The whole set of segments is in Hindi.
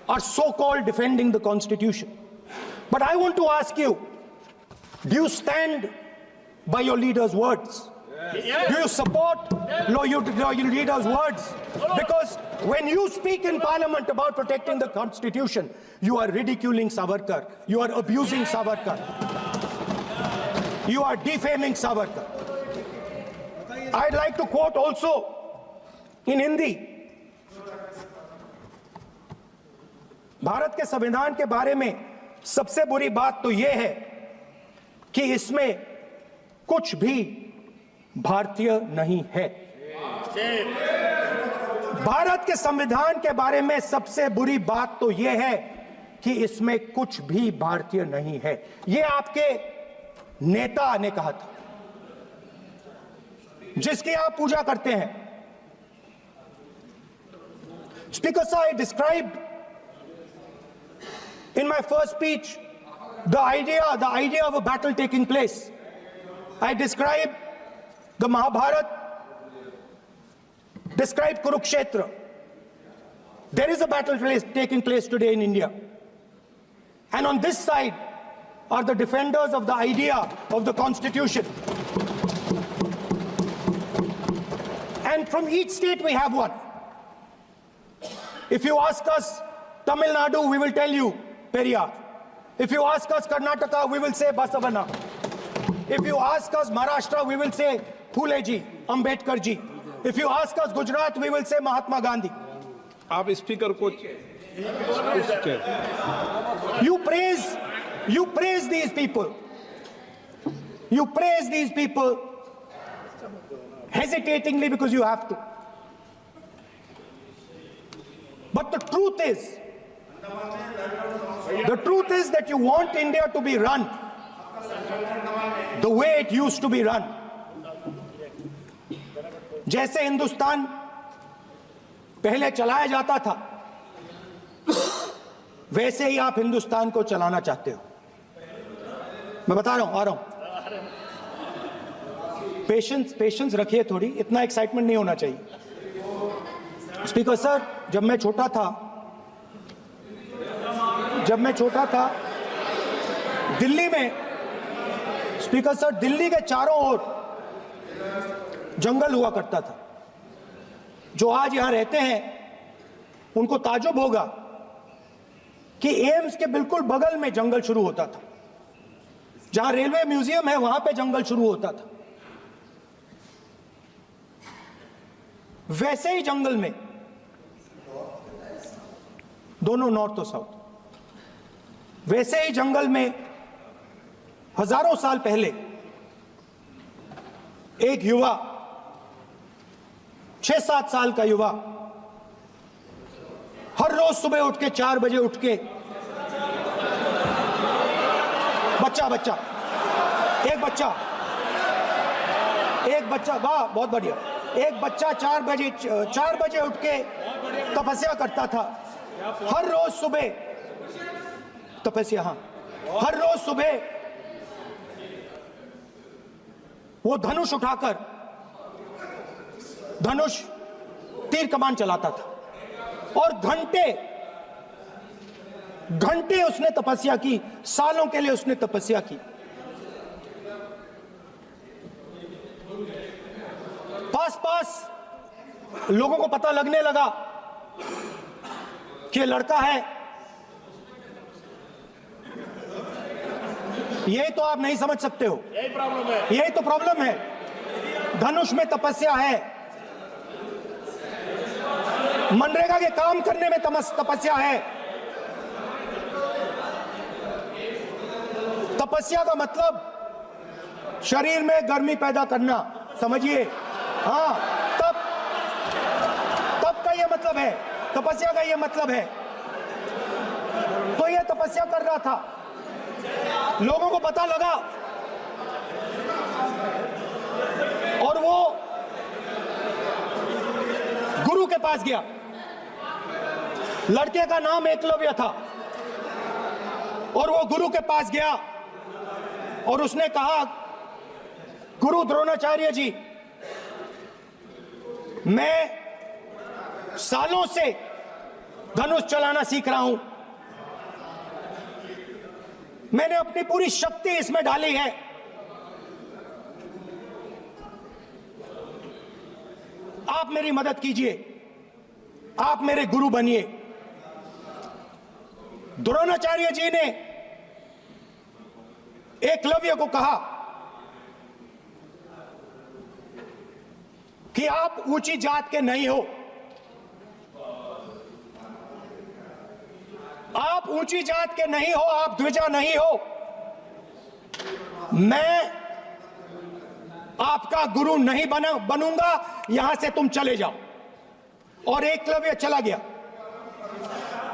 are so-called defending the Constitution. But I want to ask you, do you stand by your leader's words? Yes. Do you support your leader's words? Because when you speak in Parliament about protecting the Constitution, you are ridiculing Savarkar, you are abusing Savarkar, you are defaming Savarkar. I'd like to quote also in Hindi. Bharat के संविधान के बारे में सबसे बुरी बात तो यह है कि इसमें कुछ भी भारतीय नहीं है। भारत के संविधान के बारे में सबसे बुरी बात तो यह है कि इसमें कुछ भी भारतीय नहीं है। यह आपके नेता ने कहा था, जिसकी आप पूजा करते हैं। Speaker sir, I described in my first speech the idea of a battle taking place. I described the Mahabharata, described Kurukshetra. There is a battle taking place today in India. And on this side are the defenders of the idea of the Constitution. And from each state we have one. If you ask us Tamil Nadu, we will tell you Periyar. If you ask us Karnataka, we will say Basavana. If you ask us Maharashtra, we will say Phule ji, Ambedkar ji. If you ask us Gujarat, we will say Mahatma Gandhi. आप स्पीकर को You praise these people. You praise these people hesitatingly because you have to. But the truth is that you want India to be run the way it used to be run. जैसे हिंदुस्तान पहले चलाया जाता था, वैसे ही आप हिंदुस्तान को चलाना चाहते हो। मैं बता रहा हूं, आ रहा हूं। पेशेंस रखिए थोड़ी, इतना एक्साइटमेंट नहीं होना चाहिए। स्पीकर सर, जब मैं छोटा था दिल्ली में, स्पीकर सर, दिल्ली के चारों ओर जंगल हुआ करता था। जो आज यहां रहते हैं उनको ताजुब होगा कि एम्स के बिल्कुल बगल में जंगल शुरू होता था। जहां रेलवे म्यूजियम है वहां पे जंगल शुरू होता था। वैसे ही जंगल में, दोनों नॉर्थ और साउथ, वैसे ही जंगल में हजारों साल पहले एक युवा, 6-7 साल का युवा, हर रोज सुबह उठ के 4 बजे उठ के एक बच्चा, वाह बहुत बढ़िया, एक बच्चा 4 बजे उठ के तपस्या करता था। हर रोज सुबह तपस्या, हर रोज सुबह वो धनुष उठाकर तीर कमान चलाता था और घंटे उसने तपस्या की, सालों के लिए उसने तपस्या की। पास लोगों को पता लगने लगा कि लड़का है। यही तो आप नहीं समझ सकते हो, यही तो प्रॉब्लम है। धनुष में तपस्या है, मनरेगा के काम करने में तपस्या है। तपस्या का मतलब शरीर में गर्मी पैदा करना, समझिए। हाँ, तब का यह मतलब है, तपस्या का यह मतलब है। तो यह तपस्या कर रहा था, लोगों को पता लगा और वो गुरु के पास गया। लड़के का नाम एकलव्य था और वो गुरु के पास गया और उसने कहा, गुरु द्रोणाचार्य जी, मैं सालों से धनुष चलाना सीख रहा हूं। मैंने अपनी पूरी शक्ति इसमें डाली है। आप मेरी मदद कीजिए, आप मेरे गुरु बनिए। द्रोणाचार्य जी ने एकलव्य को कहा कि आप ऊंची जात के नहीं हो, आप ऊंची जात के नहीं हो, आप द्विजा नहीं हो। मैं आपका गुरु नहीं बनूंगा, यहां से तुम चले जाओ। और एकलव्य चला गया।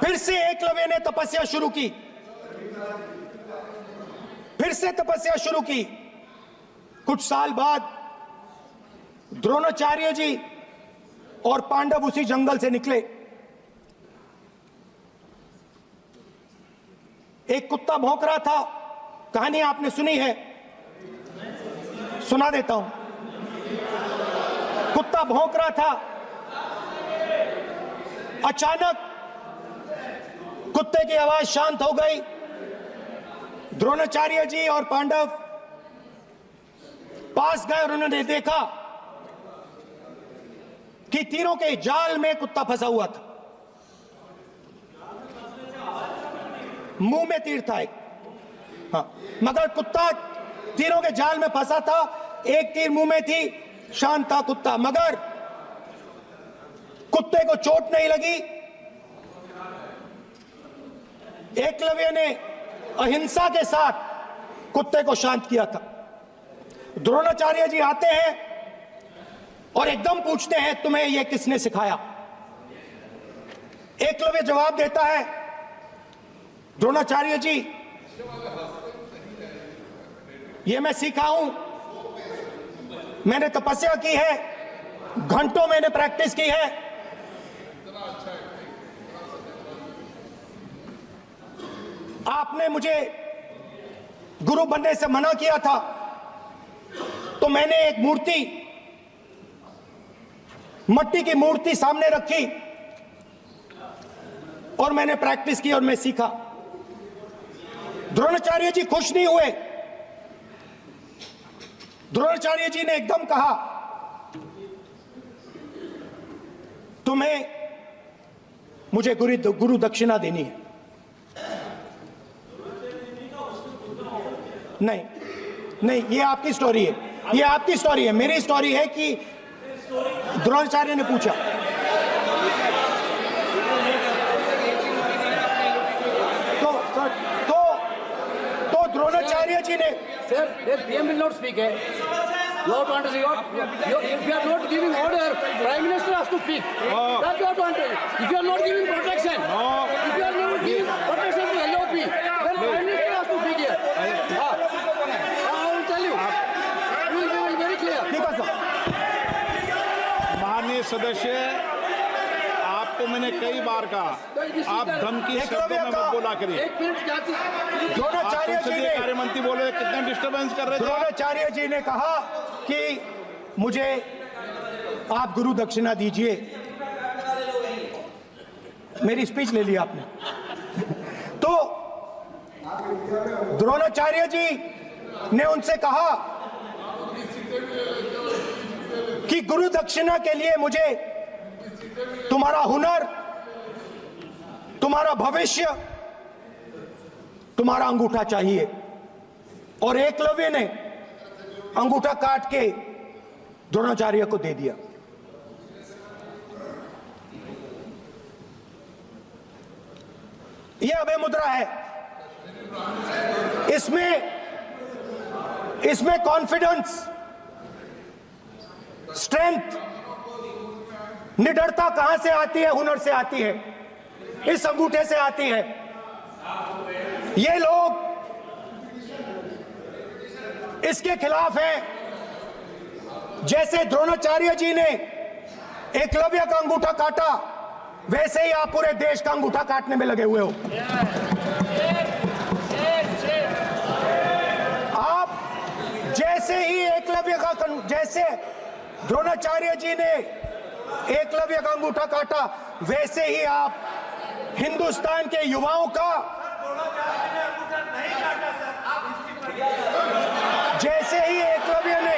फिर से एकलव्य ने तपस्या शुरू की, फिर से तपस्या शुरू की। कुछ साल बाद द्रोणाचार्य जी और पांडव उसी जंगल से निकले। एक कुत्ता भौंक रहा था, कहानी आपने सुनी है, सुना देता हूं। कुत्ता भौंक रहा था, अचानक कुत्ते की आवाज शांत हो गई। द्रोणाचार्य जी और पांडव पास गए और उन्होंने देखा कि तीरों के जाल में कुत्ता फंसा हुआ था। मुंह में तीर था एक, हाँ, मगर कुत्ता तीरों के जाल में फंसा था। एक तीर मुंह में थी, शांत था कुत्ता, मगर कुत्ते को चोट नहीं लगी। एकलव्य ने अहिंसा के साथ कुत्ते को शांत किया था। द्रोणाचार्य जी आते हैं और एकदम पूछते हैं, तुम्हें यह किसने सिखाया? एकलव्य जवाब देता है, द्रोणाचार्य जी, यह मैं सीखा हूं, मैंने तपस्या की है, घंटों मैंने प्रैक्टिस की है। आपने मुझे गुरु बनने से मना किया था, तो मैंने एक मूर्ति, मट्टी की मूर्ति सामने रखी और मैंने प्रैक्टिस की और मैं सीखा। द्रोणाचार्य जी खुश नहीं हुए। द्रोणाचार्य जी ने एकदम कहा, तुम्हें मुझे गुरु दक्षिणा देनी है। नहीं नहीं, ये आपकी स्टोरी है, ये आपकी स्टोरी है। मेरी स्टोरी है कि द्रोणाचार्य ने पूछा। तो द्रोणाचार्य जी ने, Sir, the PM will not speak. You have to understand. If you are not giving order, Prime Minister has to speak. That you have to understand. If you are not giving protection, if you are not giving protection to LOP, then Prime Minister has to speak here. I will tell you. We will be very clear. ठीक है सर। माननीय सदस्य, आपको मैंने कई बार कहा, आप धमकी शब्दों में मत बोला करिए। एक मिनट क्या थी? द्रोणाचार्य जी संसदीय ने, कार्य मंत्री बोले, कितने डिस्टर्बेंस कर रहे थे। द्रोणाचार्य जी ने कहा कि मुझे आप गुरु दक्षिणा दीजिए। मेरी स्पीच ले ली आपने। तो द्रोणाचार्य जी ने उनसे कहा कि गुरु दक्षिणा के लिए मुझे तुम्हारा हुनर, तुम्हारा भविष्य, तुम्हारा अंगूठा चाहिए। और एकलव्य ने अंगूठा काट के द्रोणाचार्य को दे दिया। यह अभय मुद्रा है। इसमें कॉन्फिडेंस, स्ट्रेंथ, निडरता कहां से आती है? हुनर से आती है, इस अंगूठे से आती है। ये लोग इसके खिलाफ हैं। जैसे द्रोणाचार्य जी ने एकलव्य का अंगूठा काटा, वैसे ही आप पूरे देश का अंगूठा काटने में लगे हुए हो। आप जैसे ही एकलव्य का, जैसे द्रोणाचार्य जी ने एकलव्य का अंगूठा काटा, वैसे ही आप हिंदुस्तान के युवाओं का जैसे ही एकलव्य ने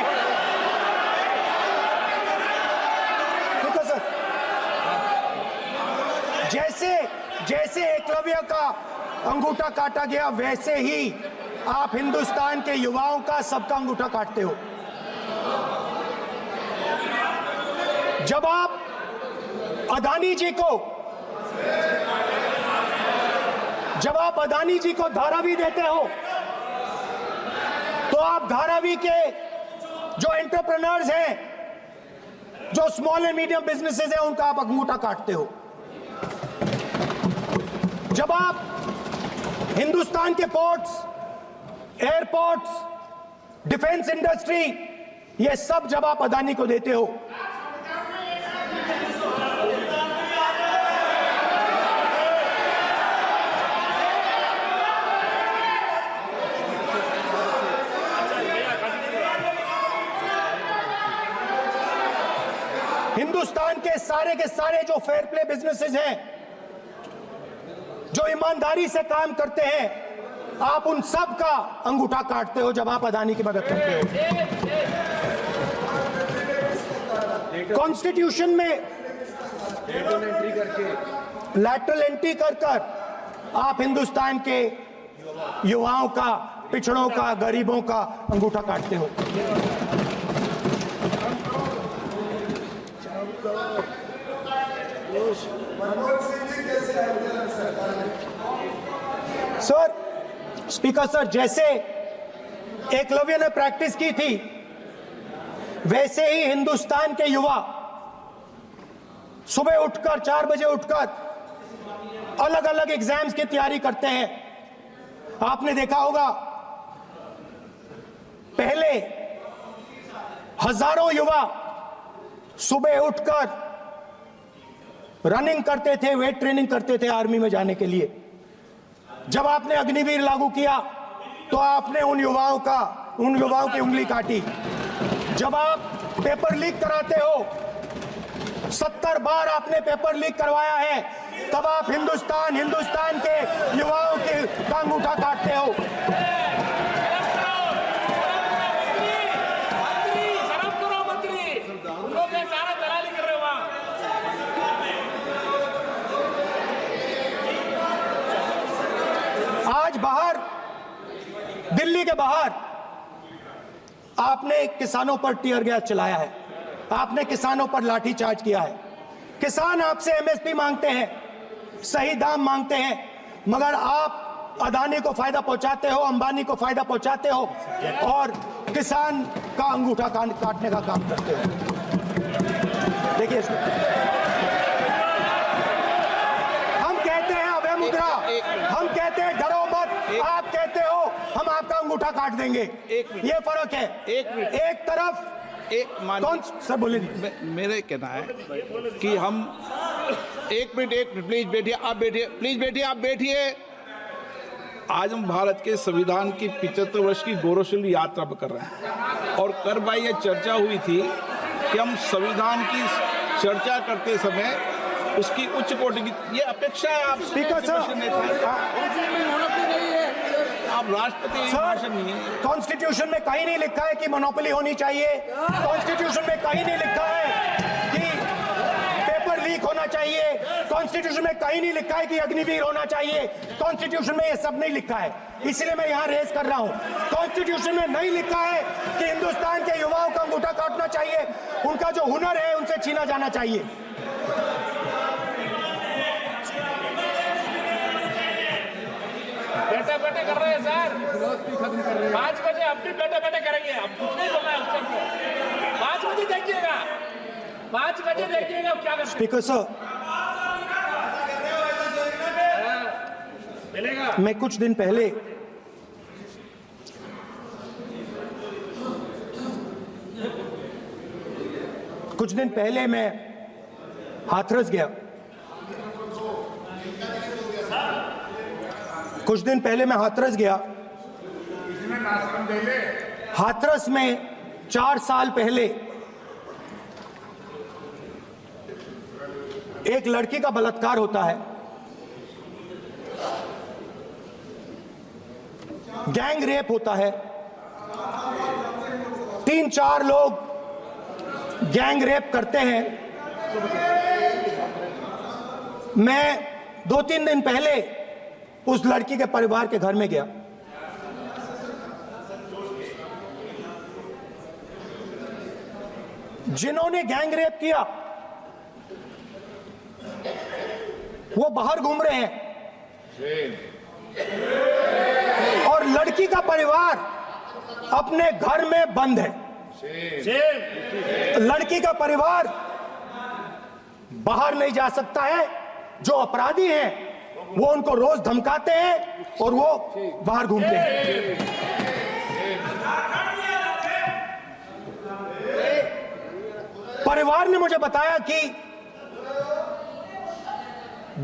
जैसे एकलव्य का अंगूठा काटा गया, वैसे ही आप हिंदुस्तान के युवाओं का सबका अंगूठा काटते हो। जब आप अदानी जी को धारावी देते हो, तो आप धारावी के जो एंटरप्रेन्योर्स हैं, जो स्मॉल एंड मीडियम बिजनेसेस हैं, उनका आप अंगूठा काटते हो। जब आप हिंदुस्तान के पोर्ट्स, एयरपोर्ट्स, डिफेंस इंडस्ट्री, ये सब जब आप अदानी को देते हो, हिंदुस्तान के सारे जो फेयर प्ले बिजनेसेस हैं, जो ईमानदारी से काम करते हैं, आप उन सब का अंगूठा काटते हो जब आप अदानी की मदद करते हो। कॉन्स्टिट्यूशन में लैटरल एंट्री कर आप हिंदुस्तान के युवाओं का, पिछड़ों का, गरीबों का अंगूठा काटते हो। सर, स्पीकर सर, जैसे एकलव्य ने प्रैक्टिस की थी, वैसे ही हिंदुस्तान के युवा सुबह उठकर 4 बजे उठकर अलग अलग एग्जाम्स की तैयारी करते हैं। आपने देखा होगा, पहले हजारों युवा सुबह उठकर रनिंग करते थे, वेट ट्रेनिंग करते थे आर्मी में जाने के लिए। जब आपने अग्निवीर लागू किया, तो आपने उन युवाओं की उंगली काटी। जब आप पेपर लीक कराते हो, 70 बार आपने पेपर लीक करवाया है, तब आप हिंदुस्तान के युवाओं के का अंगूठा काटते हो। आज बाहर, दिल्ली के बाहर आपने किसानों पर टीयर गैस चलाया है, आपने किसानों पर लाठीचार्ज किया है। किसान आपसे एमएसपी मांगते हैं, सही दाम मांगते हैं, मगर आप अदानी को फायदा पहुंचाते हो, अंबानी को फायदा पहुंचाते हो और किसान का अंगूठा काटने का काम करते हो। देखिए, हम कहते हैं अभय मुद्रा, हम कहते हैं डरो मत, आप कहते हो हम आपका अंगूठा काट देंगे। ये फर्क है। एक तरफ कौन सर बोलिए। मेरे कहना है कि हम एक मिनट प्लीज बैठिए, आप बैठिए, प्लीज बैठिए, आप बैठिए। आज हम भारत के संविधान की 75 वर्ष की गौरवशाली यात्रा पर कर रहे हैं, और कर भाई ये चर्चा हुई थी कि हम संविधान की चर्चा करते समय उसकी उच्च कोटि की ये अपेक्षा है। आप स्पीकर सर, आप राष्ट्रपति भाषण नहीं है। कॉन्स्टिट्यूशन में कहीं नहीं लिखा है कि मोनोपोली होनी चाहिए। कॉन्स्टिट्यूशन में कहीं नहीं लिखा है कि पेपर लीक होना चाहिए। कॉन्स्टिट्यूशन में कहीं नहीं लिखा है कि अग्निवीर होना चाहिए। कॉन्स्टिट्यूशन में ये सब नहीं लिखा है, इसलिए मैं यहाँ रेस कर रहा हूँ। कॉन्स्टिट्यूशन में नहीं लिखा है कि हिंदुस्तान के युवाओं का अंगूठा काटना चाहिए, उनका जो हुनर है उनसे छीना जाना चाहिए। बैठे बैठे कर रहे हैं सर, 5 बजे अब भी बैठे बैठे करेंगे। अब कुछ नहीं बोलना है उससे। 5 बजे देखिएगा, 5 बजे देखिएगा क्या करते हैं। स्पीकर सर, मिलेगा। मैं कुछ दिन पहले मैं हाथरस गया। हाथरस में 4 साल पहले एक लड़की का बलात्कार होता है। गैंग रेप होता है, 3-4 लोग गैंग रेप करते हैं। मैं 2-3 दिन पहले उस लड़की के परिवार के घर में गया। जिन्होंने गैंग रेप किया वो बाहर घूम रहे हैं और लड़की का परिवार अपने घर में बंद है। लड़की का परिवार बाहर नहीं जा सकता है। जो अपराधी हैं वो उनको रोज धमकाते हैं और वो बाहर घूमते हैं। परिवार ने मुझे बताया कि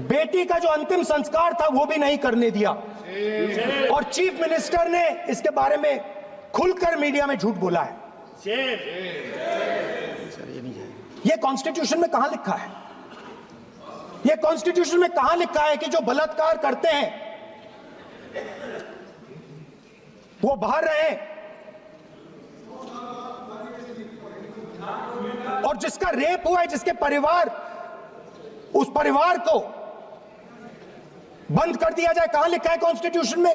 बेटी का जो अंतिम संस्कार था वो भी नहीं करने दिया और चीफ मिनिस्टर ने इसके बारे में खुलकर मीडिया में झूठ बोला है। ये कॉन्स्टिट्यूशन में कहां लिखा है? ये कॉन्स्टिट्यूशन में कहां लिखा है कि जो बलात्कार करते हैं वो बाहर रहे और जिसका रेप हुआ है, जिसके परिवार, उस परिवार को बंद कर दिया जाए? कहां लिखा है कॉन्स्टिट्यूशन में?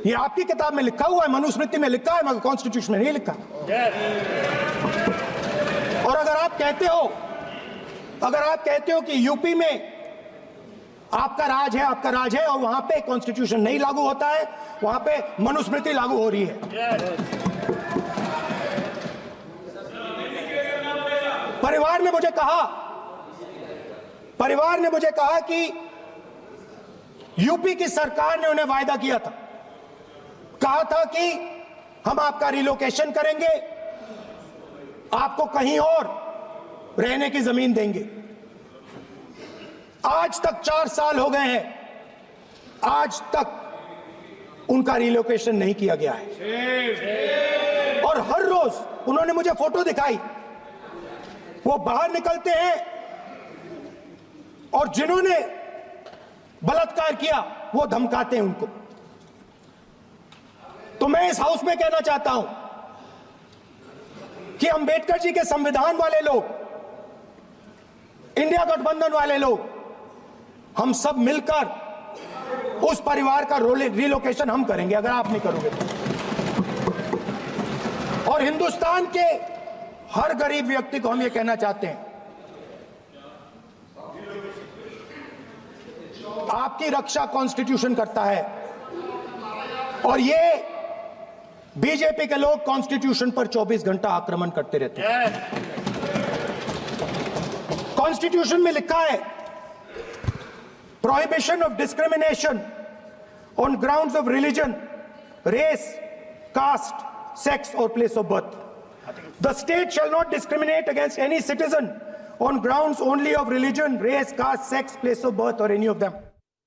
ये आपकी किताब में लिखा हुआ है, मनुस्मृति में लिखा है, मगर कॉन्स्टिट्यूशन में नहीं लिखा। और अगर आप कहते हो कि यूपी में आपका राज है और वहां पे कॉन्स्टिट्यूशन नहीं लागू होता है, वहां पे मनुस्मृति लागू हो रही है। परिवार ने मुझे कहा कि यूपी की सरकार ने उन्हें वायदा किया था, कहा था कि हम आपका रिलोकेशन करेंगे, आपको कहीं और रहने की जमीन देंगे। आज तक 4 साल हो गए हैं, आज तक उनका रिलोकेशन नहीं किया गया है। और हर रोज उन्होंने मुझे फोटो दिखाई, वो बाहर निकलते हैं और जिन्होंने बलात्कार किया वो धमकाते हैं उनको। तो मैं इस हाउस में कहना चाहता हूं कि अंबेडकर जी के संविधान वाले लोग, इंडिया गठबंधन वाले लोग, हम सब मिलकर उस परिवार का रिलोकेशन हम करेंगे अगर आप नहीं करोगे तो। और हिंदुस्तान के हर गरीब व्यक्ति को हम ये कहना चाहते हैं, आपकी रक्षा कॉन्स्टिट्यूशन करता है और ये बीजेपी के लोग कॉन्स्टिट्यूशन पर 24 घंटा आक्रमण करते रहते हैं। कॉन्स्टिट्यूशन में लिखा है prohibition of discrimination on grounds of religion, race, caste, sex और place of birth. The state shall not discriminate against any citizen on grounds only of religion, race, caste, sex, place of birth or any of them.